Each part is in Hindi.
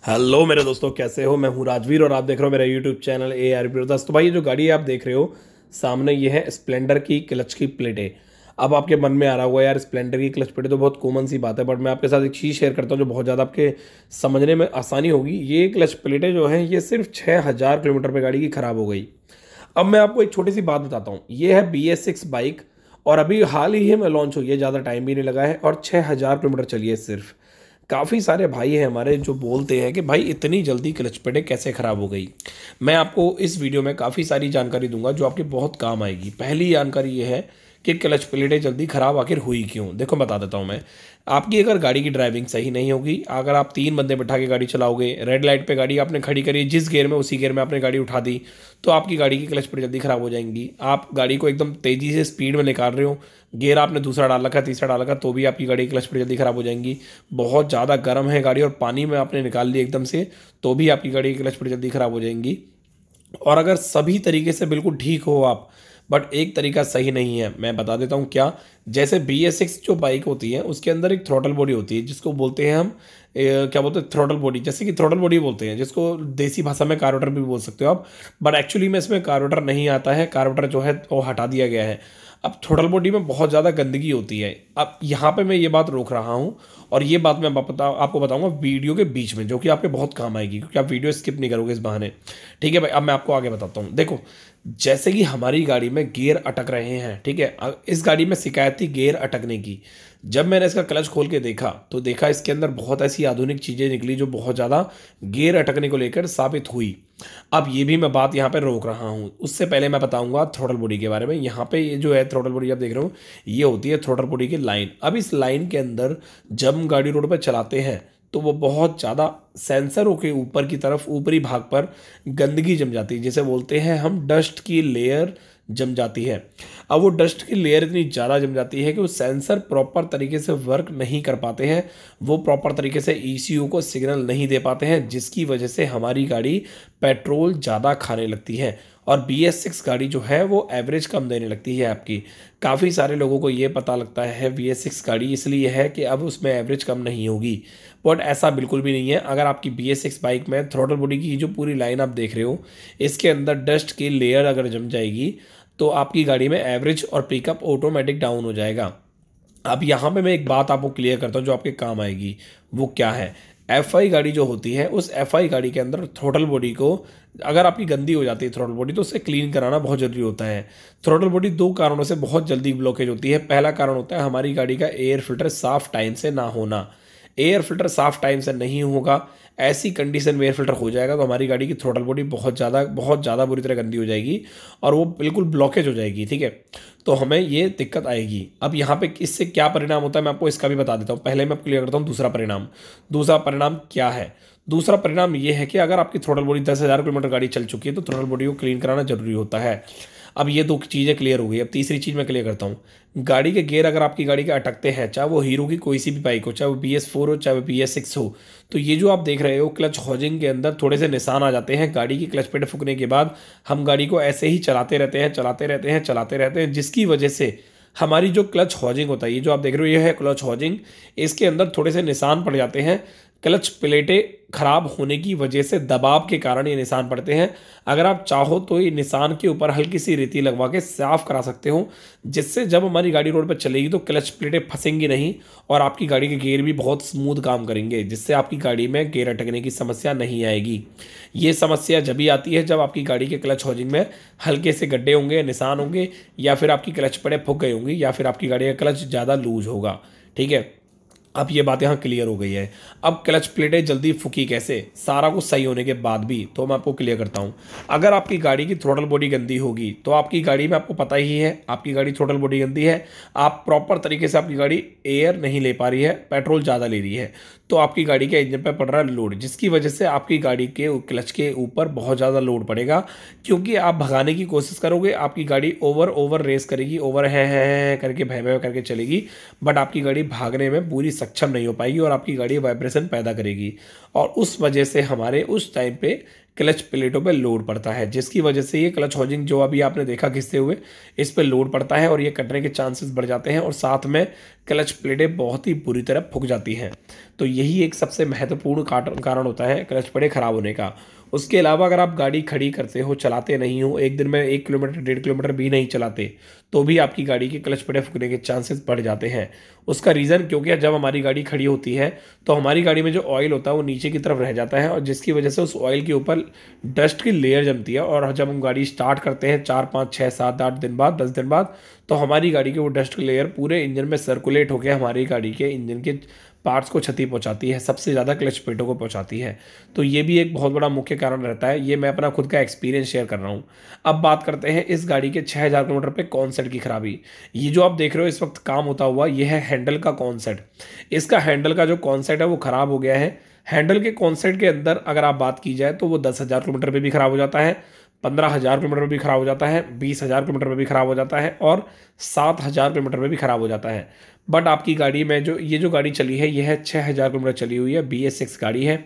हेलो मेरे दोस्तों, कैसे हो। मैं हूं राजवीर और आप देख रहे हो मेरा यूट्यूब चैनल ARP। दोस्तों भाई, ये जो गाड़ी आप देख रहे हो सामने, ये है स्प्लेंडर की क्लच की प्लेटें। अब आपके मन में आ रहा होगा यार, स्प्लेंडर की क्लच प्लेटें तो बहुत कॉमन सी बात है, बट मैं आपके साथ एक चीज़ शेयर करता हूँ जो बहुत ज़्यादा आपके समझने में आसानी होगी। ये क्लच प्लेटें जो हैं ये सिर्फ 6000 किलोमीटर पर गाड़ी की ख़राब हो गई। अब मैं आपको एक छोटी सी बात बताता हूँ। ये है BS6 बाइक और अभी हाल ही में लॉन्च हुई है, ज़्यादा टाइम भी नहीं लगा है और 6000 किलोमीटर चली है सिर्फ। काफ़ी सारे भाई हैं हमारे जो बोलते हैं कि भाई इतनी जल्दी क्लच प्लेटें कैसे ख़राब हो गई। मैं आपको इस वीडियो में काफ़ी सारी जानकारी दूंगा जो आपके बहुत काम आएगी। पहली जानकारी ये है कि क्लच प्लेटें जल्दी ख़राब आखिर हुई क्यों। देखो बता देता हूँ मैं। आपकी अगर गाड़ी की ड्राइविंग सही नहीं होगी, अगर आप 3 बंदे बैठा के गाड़ी चलाओगे, रेड लाइट पे गाड़ी आपने खड़ी करी, जिस गियर में उसी गियर में आपने गाड़ी उठा दी, तो आपकी गाड़ी की क्लच प्लेट जल्दी ख़राब हो जाएंगी। आप गाड़ी को एकदम तेज़ी से स्पीड में निकाल रहे हो, गियर आपने दूसरा डाल रखा, तीसरा डाल रखा, तो भी आपकी गाड़ी की क्लच प्लेट जल्दी ख़राब हो जाएंगी। बहुत ज़्यादा गर्म है गाड़ी और पानी में आपने निकाल ली एकदम से, तो भी आपकी गाड़ी की क्लच प्लेट जल्दी ख़राब हो जाएंगी। और अगर सभी तरीके से बिल्कुल ठीक हो आप, बट एक तरीका सही नहीं है, मैं बता देता हूँ क्या। जैसे BS6 जो बाइक होती है उसके अंदर एक थ्रोटल बॉडी होती है जिसको बोलते हैं हम क्या बोलते हैं, थ्रोटल बॉडी। जैसे कि थ्रोटल बॉडी बोलते हैं जिसको देसी भाषा में कार्बोरेटर भी बोल सकते हो आप, बट एक्चुअली में इसमें कार्बोरेटर नहीं आता है। कार्बोरेटर जो है वो हटा दिया गया है। अब थ्रोटल बॉडी में बहुत ज़्यादा गंदगी होती है। अब यहाँ पे मैं ये बात रोक रहा हूँ और ये बात मैं आपको बताऊंगा वीडियो के बीच में, जो कि आपके बहुत काम आएगी क्योंकि आप वीडियो स्किप नहीं करोगे इस बहाने। ठीक है भाई, अब मैं आपको आगे बताता हूँ। देखो, जैसे कि हमारी गाड़ी में गियर अटक रहे हैं, ठीक है। इस गाड़ी में शिकायत थी गियर अटकने की। जब मैंने इसका क्लच खोल के देखा तो देखा इसके अंदर बहुत ऐसी आधुनिक चीज़ें निकली जो बहुत ज़्यादा गियर अटकने को लेकर साबित हुई। अब ये भी मैं बात यहाँ पे रोक रहा हूँ, उससे पहले मैं बताऊंगा थ्रोटल बॉडी के बारे में। यहाँ पे ये जो है थ्रोटल बॉडी आप देख रहे हो, ये होती है थ्रोटल बॉडी की लाइन। अब इस लाइन के अंदर जब हम गाड़ी रोड पर चलाते हैं तो वो बहुत ज़्यादा सेंसरों के ऊपर की तरफ ऊपरी भाग पर गंदगी जम जाती है, जिसे बोलते हैं हम डस्ट की लेयर जम जाती है। अब वो डस्ट की लेयर इतनी ज़्यादा जम जाती है कि वो सेंसर प्रॉपर तरीके से वर्क नहीं कर पाते हैं, वो प्रॉपर तरीके से ECU को सिग्नल नहीं दे पाते हैं, जिसकी वजह से हमारी गाड़ी पेट्रोल ज़्यादा खाने लगती है। और BS6 गाड़ी जो है वो एवरेज कम देने लगती है आपकी। काफ़ी सारे लोगों को ये पता लगता है BS6 गाड़ी इसलिए है कि अब उसमें एवरेज कम नहीं होगी, बट ऐसा बिल्कुल भी नहीं है। अगर आपकी BS6 बाइक में थ्रोटल बॉडी की जो पूरी लाइन आप देख रहे हो, इसके अंदर डस्ट की लेयर अगर जम जाएगी तो आपकी गाड़ी में एवरेज और पिकअप ऑटोमेटिक डाउन हो जाएगा। अब यहाँ पे मैं एक बात आपको क्लियर करता हूँ जो आपके काम आएगी। वो क्या है, FI गाड़ी जो होती है, उस FI गाड़ी के अंदर थ्रोटल बॉडी को, अगर आपकी गंदी हो जाती है थ्रोटल बॉडी, तो उसे क्लीन कराना बहुत ज़रूरी होता है। थ्रोटल बॉडी 2 कारणों से बहुत जल्दी ब्लॉकेज होती है। पहला कारण होता है हमारी गाड़ी का एयर फिल्टर साफ टाइम से ना होना। एयर फिल्टर साफ टाइम से नहीं होगा, ऐसी कंडीशन में एयर फिल्टर हो जाएगा तो हमारी गाड़ी की थ्रोटल बॉडी बहुत ज़्यादा बुरी तरह गंदी हो जाएगी और वो बिल्कुल ब्लॉकेज हो जाएगी, ठीक है। तो हमें ये दिक्कत आएगी। अब यहाँ पे इससे क्या परिणाम होता है मैं आपको इसका भी बता देता हूँ। पहले मैं क्लियर करता हूँ दूसरा परिणाम। दूसरा परिणाम क्या है? दूसरा परिणाम ये है कि अगर आपकी थ्रोटल बॉडी 10,000 किलोमीटर गाड़ी चल चुकी है तो थ्रोटल बॉडी को क्लीन कराना जरूरी होता है। अब ये 2 चीज़ें क्लियर हो गई। अब तीसरी चीज़ मैं क्लियर करता हूँ। गाड़ी के गियर अगर आपकी गाड़ी के अटकते हैं, चाहे वो हीरो की कोई सी भी बाइक हो, चाहे वो BS4 हो, चाहे वो BS6 हो, तो ये जो आप देख रहे हो क्लच हॉजिंग के अंदर थोड़े से निशान आ जाते हैं। गाड़ी की क्लच पेड फूकने के बाद हम गाड़ी को ऐसे ही चलाते रहते हैं, चलाते रहते हैं, चलाते रहते हैं, जिसकी वजह से हमारी जो क्लच हॉजिंग होता है, ये जो आप देख रहे हो ये है क्लच हॉजिंग, इसके अंदर थोड़े से निशान पड़ जाते हैं। क्लच प्लेटें खराब होने की वजह से दबाव के कारण ये निशान पड़ते हैं। अगर आप चाहो तो ये निशान के ऊपर हल्की सी रेती लगवा के साफ करा सकते हो, जिससे जब हमारी गाड़ी रोड पर चलेगी तो क्लच प्लेटें फंसेंगी नहीं और आपकी गाड़ी के गियर भी बहुत स्मूथ काम करेंगे, जिससे आपकी गाड़ी में गियर अटकने की समस्या नहीं आएगी। ये समस्या जब भी आती है जब आपकी गाड़ी के क्लच हॉजिंग में हल्के से गड्ढे होंगे, निशान होंगे, या फिर आपकी क्लच प्लेटें फूक गई होंगी, या फिर आपकी गाड़ी का क्लच ज़्यादा लूज होगा, ठीक है। अब ये बात यहाँ क्लियर हो गई है। अब क्लच प्लेटें जल्दी फूकी कैसे, सारा कुछ सही होने के बाद भी, तो मैं आपको क्लियर करता हूँ। अगर आपकी गाड़ी की थ्रोटल बॉडी गंदी होगी तो आपकी गाड़ी में, आपको पता ही है आपकी गाड़ी थ्रोटल बॉडी गंदी है, आप प्रॉपर तरीके से आपकी गाड़ी एयर नहीं ले पा रही है, पेट्रोल ज़्यादा ले रही है, तो आपकी गाड़ी के इंजन पर पड़ रहा है लोड, जिसकी वजह से आपकी गाड़ी के क्लच के ऊपर बहुत ज़्यादा लोड पड़ेगा। क्योंकि आप भगाने की कोशिश करोगे, आपकी गाड़ी ओवर रेस करेगी, ओवर है करके भय करके चलेगी, बट आपकी गाड़ी भागने में पूरी सक्षम नहीं हो पाएगी और आपकी गाड़ी वाइब्रेशन पैदा करेगी, और उस वजह से हमारे उस टाइम पे क्लच प्लेटों पे लोड पड़ता है, जिसकी वजह से ये क्लच हाउसिंग जो अभी आपने देखा खिंचते हुए, इस पे लोड पड़ता है और ये कटने के चांसेस बढ़ जाते हैं और साथ में क्लच प्लेटें बहुत ही बुरी तरह फूक जाती हैं। तो यही एक सबसे महत्वपूर्ण कारण होता है क्लच प्लेटें खराब होने का। उसके अलावा अगर आप गाड़ी खड़ी करते हो, चलाते नहीं हो, एक दिन में 1 किलोमीटर 1.5 किलोमीटर भी नहीं चलाते, तो भी आपकी गाड़ी की क्लच प्लेटें फूकने के चांसेस बढ़ जाते हैं। उसका रीज़न क्योंकि जब हमारी गाड़ी खड़ी होती है तो हमारी गाड़ी में जो ऑयल होता है वो नीचे की तरफ रह जाता है, और जिसकी वजह से उस ऑयल के ऊपर डस्ट की लेयर जमती है, और जब हम गाड़ी स्टार्ट करते हैं 4 5 6 7 8 दिन बाद, 10 दिन बाद, तो हमारी गाड़ी की वो डस्ट की लेयर पूरे इंजन में सर्कुलेट होकर हमारी गाड़ी के इंजन के पार्ट्स को क्षति पहुंचाती है, सबसे ज़्यादा क्लच प्लेटों को पहुंचाती है। तो ये भी एक बहुत बड़ा मुख्य कारण रहता है। ये मैं अपना खुद का एक्सपीरियंस शेयर कर रहा हूँ। अब बात करते हैं इस गाड़ी के 6000 किलोमीटर पे कॉन्सेप्ट की खराबी। ये जो आप देख रहे हो इस वक्त काम होता हुआ, ये है हैंडल का कॉन्सेप्ट। इसका हैंडल का जो कॉन्सेप्ट है वो ख़राब हो गया है। हैंडल के कॉन्सेप्ट के अंदर अगर आप बात की जाए तो वो 10,000 किलोमीटर पर भी ख़राब हो जाता है, 15,000 किलोमीटर पर भी ख़राब हो जाता है, 20,000 किलोमीटर पर भी ख़राब हो जाता है, और 7,000 किलोमीटर पर भी ख़राब हो जाता है। बट आपकी गाड़ी में जो गाड़ी चली है, ये है 6,000 किलोमीटर चली हुई है, BS6 गाड़ी है।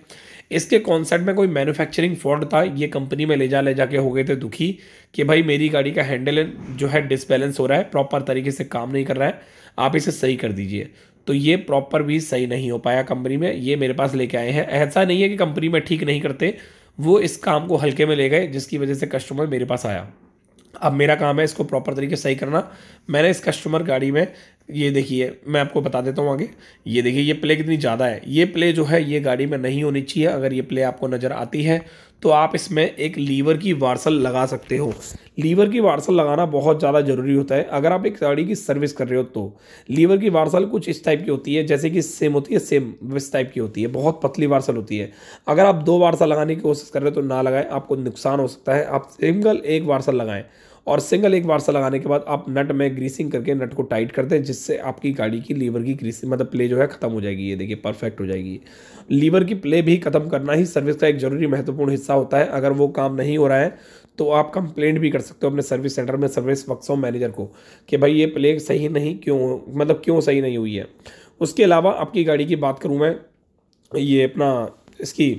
इसके कॉन्सेप्ट में कोई मैन्युफैक्चरिंग फॉल्ट था, ये कंपनी में ले जाके हो गए थे दुखी कि भाई मेरी गाड़ी का हैंडल जो है डिसबैलेंस हो रहा है, प्रॉपर तरीके से काम नहीं कर रहा है, आप इसे सही कर दीजिए। तो ये प्रॉपर भी सही नहीं हो पाया कंपनी में, ये मेरे पास लेके आए हैं। ऐसा नहीं है कि कंपनी में ठीक नहीं करते, वो इस काम को हल्के में ले गए, जिसकी वजह से कस्टमर मेरे पास आया। अब मेरा काम है इसको प्रॉपर तरीके से सही करना। मैंने इस कस्टमर गाड़ी में, ये देखिए मैं आपको बता देता हूँ आगे, ये देखिए ये प्ले कितनी ज़्यादा है। ये प्ले जो है ये गाड़ी में नहीं होनी चाहिए। अगर ये प्ले आपको नज़र आती है तो आप इसमें एक लीवर की वार्सल लगा सकते हो। लीवर की वार्सल लगाना बहुत ज़्यादा ज़रूरी होता है अगर आप एक गाड़ी की सर्विस कर रहे हो। तो लीवर की वार्सल कुछ इस टाइप की होती है, जैसे कि सेम होती है, सेम इस टाइप की होती है, बहुत पतली वार्सल होती है। अगर आप 2 वार्सल लगाने की कोशिश कर रहे हो तो ना लगाएं, आपको नुकसान हो सकता है। आप सिंगल एक वार्सल लगाएं, और सिंगल एक वार्सल लगाने के बाद आप नट में ग्रीसिंग करके नट को टाइट कर दें, जिससे आपकी गाड़ी की लीवर की ग्रीसिंग मतलब प्ले जो है खत्म हो जाएगी। ये देखिए परफेक्ट हो जाएगी। लीवर की प्ले भी खत्म करना ही सर्विस का एक जरूरी महत्वपूर्ण हिस्सा होता है। अगर वो काम नहीं हो रहा है तो आप कंप्लेंट भी कर सकते हो अपने सर्विस सेंटर में, सर्विस वर्कशॉप मैनेजर को, कि भाई ये प्ले सही नहीं क्यों सही नहीं हुई है। उसके अलावा आपकी गाड़ी की बात करूँ मैं, ये अपना इसकी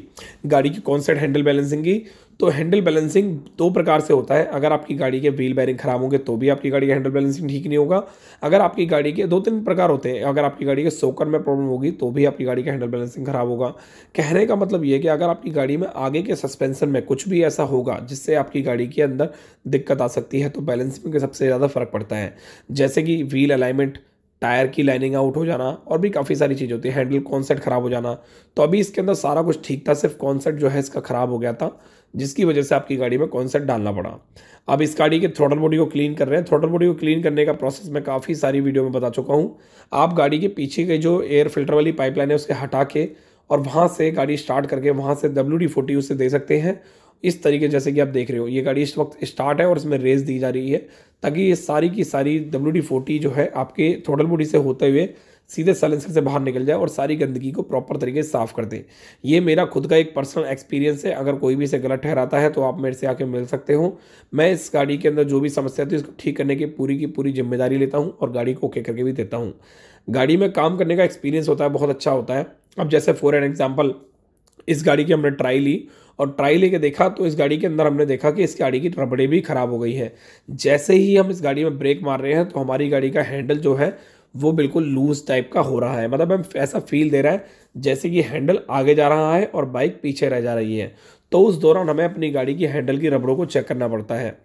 गाड़ी की कॉन्सेप्ट हैंडल बैलेंसिंग की, तो हैंडल बैलेंसिंग 2 प्रकार से होता है। अगर आपकी गाड़ी के व्हील बेयरिंग खराब होंगे तो भी आपकी गाड़ी का हैंडल बैलेंसिंग ठीक नहीं होगा। अगर आपकी गाड़ी के 2-3 प्रकार होते हैं, अगर आपकी गाड़ी के सोकर में प्रॉब्लम होगी तो भी आपकी गाड़ी का हैंडल बैलेंसिंग खराब होगा। कहने का मतलब ये है कि अगर आपकी गाड़ी में आगे के सस्पेंशन में कुछ भी ऐसा होगा जिससे आपकी गाड़ी के अंदर दिक्कत आ सकती है, तो बैलेंसिंग में सबसे ज़्यादा फर्क पड़ता है। जैसे कि व्हील अलाइनमेंट, टायर की लाइनिंग आउट हो जाना, और भी काफ़ी सारी चीज़ होती है, हैंडल कॉन्सेप्ट ख़राब हो जाना। तो अभी इसके अंदर सारा कुछ ठीक था, सिर्फ कॉन्सेप्ट जो है इसका ख़राब हो गया था, जिसकी वजह से आपकी गाड़ी में कॉन्सेप्ट डालना पड़ा। अब इस गाड़ी के थ्रोटल बॉडी को क्लीन कर रहे हैं। थ्रोटल बॉडी को क्लीन करने का प्रोसेस मैं काफ़ी सारी वीडियो में बता चुका हूँ। आप गाड़ी के पीछे के जो एयर फिल्टर वाली पाइपलाइन है उसके हटा के और वहाँ से गाड़ी स्टार्ट करके वहाँ से WD-40 उसे दे सकते हैं। इस तरीके जैसे कि आप देख रहे हो, ये गाड़ी इस वक्त स्टार्ट है और इसमें रेस दी जा रही है, ताकि ये सारी की सारी WD-40 जो है आपके थ्रोटल बॉडी से होते हुए सीधे साइलेंसर से बाहर निकल जाए और सारी गंदगी को प्रॉपर तरीके से साफ़ कर दे। ये मेरा खुद का एक पर्सनल एक्सपीरियंस है। अगर कोई भी इसे गलत ठहराता है तो आप मेरे से आके मिल सकते हो। मैं इस गाड़ी के अंदर जो भी समस्या थी उसको ठीक करने की पूरी जिम्मेदारी लेता हूँ और गाड़ी को ओके करके भी देता हूँ। गाड़ी में काम करने का एक्सपीरियंस होता है, बहुत अच्छा होता है। अब जैसे फॉर एन एग्जाम्पल, इस गाड़ी की हमने ट्राई ली और ट्राई लेके देखा तो इस गाड़ी के अंदर हमने देखा कि इस गाड़ी की रबड़े भी ख़राब हो गई है। जैसे ही हम इस गाड़ी में ब्रेक मार रहे हैं तो हमारी गाड़ी का हैंडल जो है वो बिल्कुल लूज टाइप का हो रहा है। मतलब हम ऐसा फील दे रहा है जैसे कि हैंडल आगे जा रहा है और बाइक पीछे रह जा रही है। तो उस दौरान हमें अपनी गाड़ी की हैंडल की रबड़ों को चेक करना पड़ता है।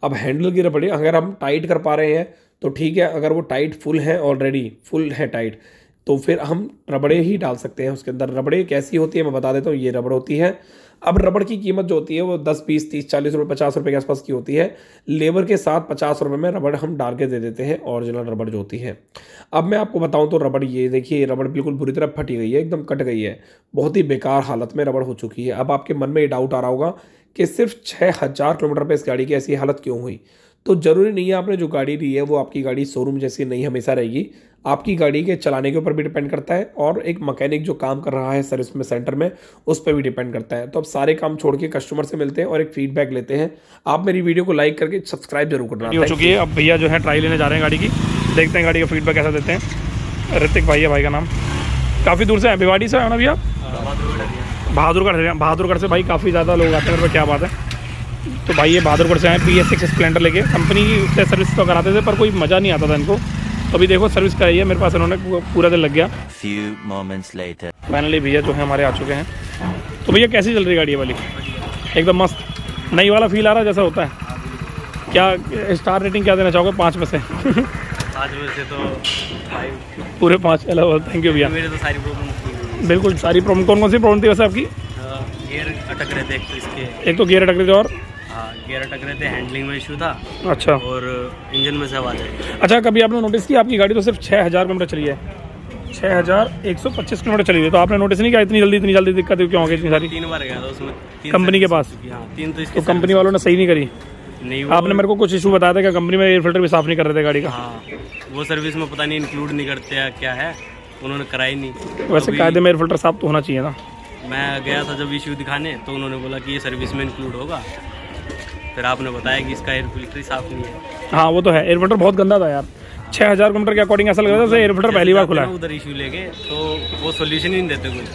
अब हैंडल की रबड़े अगर हम टाइट कर पा रहे हैं तो ठीक है, अगर वो टाइट फुल है, ऑलरेडी फुल है टाइट, तो फिर हम रबड़े ही डाल सकते हैं उसके अंदर। रबड़े कैसी होती है मैं बता देता हूँ। ये रबड़ होती है। अब रबड़ की कीमत जो होती है वो 10, 20, 30, 40 रुपये, 50 रुपये के आसपास की होती है। लेबर के साथ 50 रुपये में रबड़ हम डाल के दे देते हैं, ओरिजिनल रबड़ जो होती है। अब मैं आपको बताऊं तो रबड़, ये देखिए रबड़ बिल्कुल बुरी तरह फटी गई है, एकदम कट गई है, बहुत ही बेकार हालत में रबड़ हो चुकी है। अब आपके मन में ये डाउट आ रहा होगा कि सिर्फ 6000 किलोमीटर पर इस गाड़ी की ऐसी हालत क्यों हुई। तो ज़रूरी नहीं है आपने जो गाड़ी ली है वो आपकी गाड़ी शोरूम जैसी नहीं हमेशा रहेगी। आपकी गाड़ी के चलाने के ऊपर भी डिपेंड करता है और एक मैकेनिक जो काम कर रहा है सर्विस में सेंटर में उस पर भी डिपेंड करता है। तो अब सारे काम छोड़ के कस्टमर से मिलते हैं और एक फीडबैक लेते हैं। आप मेरी वीडियो को लाइक करके सब्सक्राइब जरूर करना। हो चुकी है। अब भैया जो है ट्राई लेने जा रहे हैं गाड़ी की, देखते हैं गाड़ी का फीडबैक कैसा देते हैं। ऋतिक भाई है भाई का नाम। काफ़ी दूर से हैं, भिवाड़ी से है ना भैया? बहादुरगढ़ से भाई काफ़ी ज़्यादा लोग आते हैं, क्या बात है। तो भाई ये बहादुरगढ़ से आए BS6 स्प्लेंडर लेके। कंपनी से सर्विस तो कराते थे पर कोई मज़ा नहीं आता था इनको, तो अभी देखो सर्विस कराई है मेरे पास इन्होंने, पूरा दिन लग गया। फाइनली भैया जो है हमारे आ चुके हैं। तो भैया कैसी चल रही गाड़ी वाली? एकदम मस्त, नई वाला फील आ रहा है जैसा होता है। क्या स्टार रेटिंग क्या देना चाहोगे 5 में से? 5 में से तो 5, पूरे 5। चलो थैंक यू भैया। मेरे तो सारी प्रॉब्लम, बिल्कुल सारी प्रॉब्लम। कौन सी प्रॉब्लम थी वैसे आपकी? गियर अटक रहे थे एक तो इसके, एक तो गियर अटक रहे थे और गियर अटक रहे थे, हैंडलिंग में इशू था। अच्छा। और इंजन में से आवाज़ आई। अच्छा, कभी आपने नोटिस किया आपकी गाड़ी तो सिर्फ 6000 किलोमीटर चली है, 6125 किलोमीटर चली है, तो आपने नोटिस नहीं किया इतनी जल्दी दिक्कत क्यों हो गई इतनी सारी? 3 बार गया था उसमें, कंपनी के पास। 3 तो इसके कंपनी वालों ने सही नहीं करी। नहीं, आपने मेरे को कुछ इशू बताया था कि कंपनी में एयर फिल्टर भी साफ नहीं कर रहे थे गाड़ी का। हाँ, वो सर्विस में पता नहीं इंक्लूड नहीं करते हैं क्या है, उन्होंने कराई नहीं। वैसे कायदे में एयर फिल्टर साफ तो होना चाहिए ना। मैं गया था जब इशू दिखाने तो उन्होंने बोला कि ये सर्विस में इंक्लूड होगा, फिर आपने बताया कि इसका एयर फिल्टर ही साफ नहीं है। हाँ वो तो है, एयर फिल्टर बहुत गंदा था यार। 6000 किलोमीटर के अकॉर्डिंग ऐसा लग रहा था एयर फिल्टर पहली बार खुला है। उधर इशू लेके तो वो सोल्यूशन ही नहीं देते कुछ,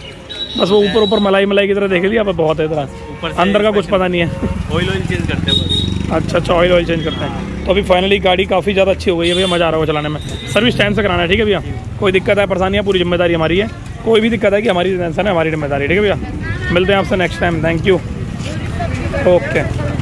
बस वो ऊपर मलाई की तरह देख लिया, बहुत है इतना, ऊपर अंदर का कुछ पता नहीं है। ऑयल चेंज करते हैं बस। अच्छा, ऑयल चेंज करते हैं। तो अभी फाइनली गाड़ी काफ़ी ज़्यादा अच्छी हो गई है भैया, मज़ा आ रहा है चलाने में। सर्विस टाइम से कराना है, ठीक है भैया? कोई दिक्कत है, परेशानी है, पूरी जिम्मेदारी हमारी है। कोई भी दिक्कत है कि हमारी टेंशन है, हमारी जिम्मेदारी, ठीक है भैया? मिलते हैं आपसे next time. Thank you. Okay.